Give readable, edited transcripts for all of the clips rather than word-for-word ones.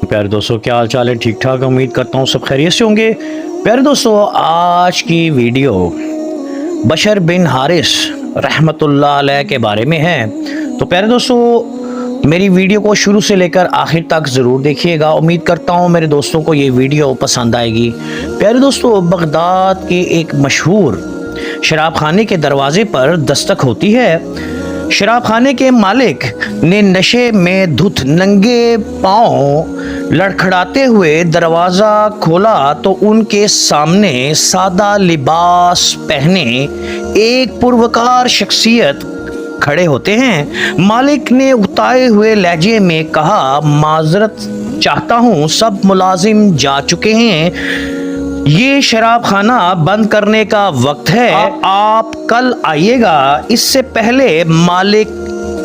प्यारे दोस्तों, क्या हाल चाल है? ठीक ठाक, उम्मीद करता हूँ सब खैरियत से होंगे। प्यारे दोस्तों, आज की वीडियो बशर बिन हारिस रहमतुल्लाह अलैह के बारे में है। तो प्यारे दोस्तों, मेरी वीडियो को शुरू से लेकर आखिर तक ज़रूर देखिएगा। उम्मीद करता हूँ मेरे दोस्तों को ये वीडियो पसंद आएगी। प्यारे दोस्तों, बगदाद के एक मशहूर शराब खाने के दरवाजे पर दस्तक होती है। शराब खाने के मालिक ने नशे में धुत नंगे पांव लड़खड़ाते हुए दरवाज़ा खोला तो उनके सामने सादा लिबास पहने एक पुरवकार शख्सियत खड़े होते हैं। मालिक ने उकताए हुए लहजे में कहा, माजरत चाहता हूँ, सब मुलाजिम जा चुके हैं, ये शराब खाना बंद करने का वक्त है, आप कल आइएगा। इससे पहले मालिक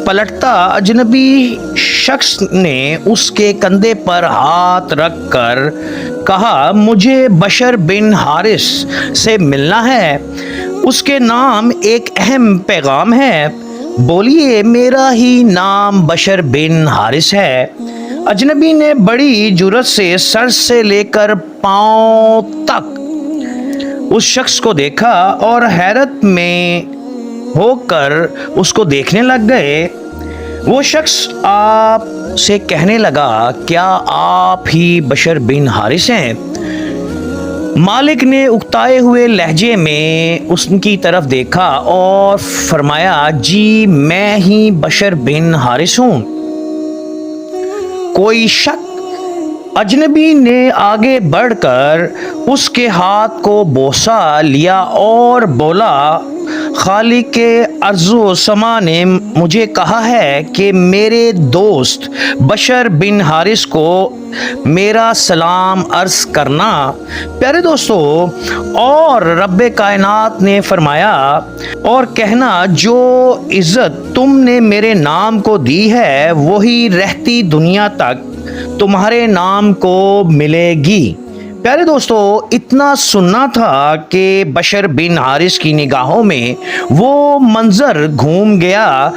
पलटता अजनबी शख्स ने उसके कंधे पर हाथ रखकर कहा, मुझे बशर बिन हारिस से मिलना है, उसके नाम एक अहम पैगाम है। बोलिए, मेरा ही नाम बशर बिन हारिस है। अजनबी ने बड़ी जुर्रत से सर से लेकर पांव तक उस शख्स को देखा और हैरत में होकर उसको देखने लग गए। वो शख्स आप से कहने लगा, क्या आप ही बशर बिन हारिस हैं? मालिक ने उकताए हुए लहजे में उसकी तरफ देखा और फरमाया, जी मैं ही बशर बिन हारिस हूँ। कोई शक? अजनबी ने आगे बढ़कर उसके हाथ को बोसा लिया और बोला, खालिके अर्ज़ो समा ने मुझे कहा है कि मेरे दोस्त बशर बिन हारिस को मेरा सलाम अर्ज़ करना। प्यारे दोस्तों, और रब्बे कायनात ने फरमाया, और कहना, जो इज़्ज़त तुमने मेरे नाम को दी है वही रहती दुनिया तक तुम्हारे नाम को मिलेगी। प्यारे दोस्तों, इतना सुनना था कि बशर बिन हारिस की निगाहों में वो मंजर घूम गया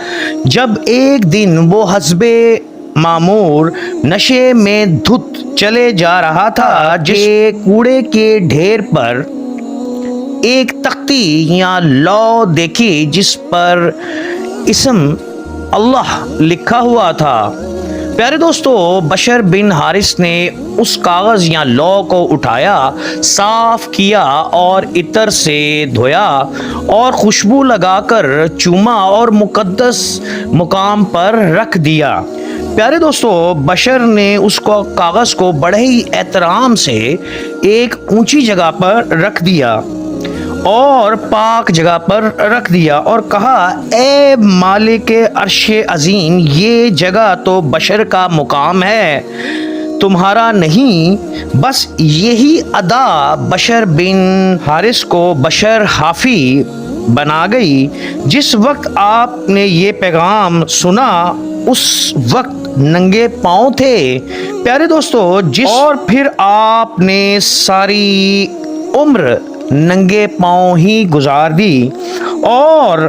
जब एक दिन वो हस्बे मामूर नशे में धुत चले जा रहा था। जिस कूड़े के ढेर पर एक तख्ती या लौ देखी जिस पर इस्म अल्लाह लिखा हुआ था। प्यारे दोस्तों, बशर बिन हारिस ने उस कागज़ या लौ को उठाया, साफ किया और इतर से धोया और खुशबू लगाकर चूमा और मुकद्दस मुकाम पर रख दिया। प्यारे दोस्तों, बशर ने उसको कागज़ को बड़े ही एहतराम से एक ऊंची जगह पर रख दिया और पाक जगह पर रख दिया और कहा, ए मालिक अर्शे अजीम, ये जगह तो बशर का मुकाम है, तुम्हारा नहीं। बस यही अदा बशर बिन हारिस को बशर हाफी बना गई। जिस वक्त आपने ये पैगाम सुना उस वक्त नंगे पांव थे। प्यारे दोस्तों, और फिर आपने सारी उम्र नंगे पांव ही गुजार दी और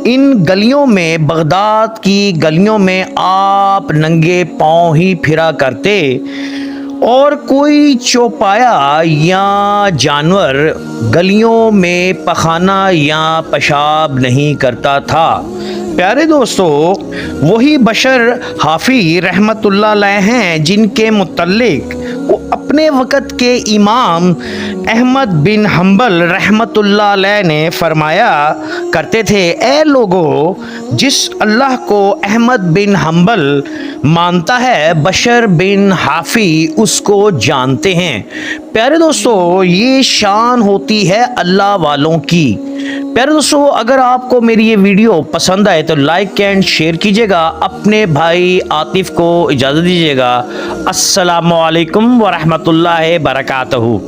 इन गलियों में, बगदाद की गलियों में आप नंगे पांव ही फिरा करते और कोई चौपाया या जानवर गलियों में पखाना या पेशाब नहीं करता था। प्यारे दोस्तों, वही बशर हाफी रहमतुल्लाह अलैह हैं जिनके मुतल्लिक वो अपने वक़्त के इमाम अहमद बिन हम्बल रहमतुल्लाह अलैह ने फरमाया करते थे, ए लोगो, जिस अल्लाह को अहमद बिन हम्बल मानता है बशर बिन हाफी उसको जानते हैं। प्यारे दोस्तों, ये शान होती है अल्लाह वालों की। प्यारे दोस्तों, अगर आपको मेरी ये वीडियो पसंद आए तो लाइक एंड शेयर कीजिएगा। अपने भाई आतिफ को इजाज़त दीजिएगा। अस्सलामु अलैकुम व रहमतुल्लाहि बरकातहू।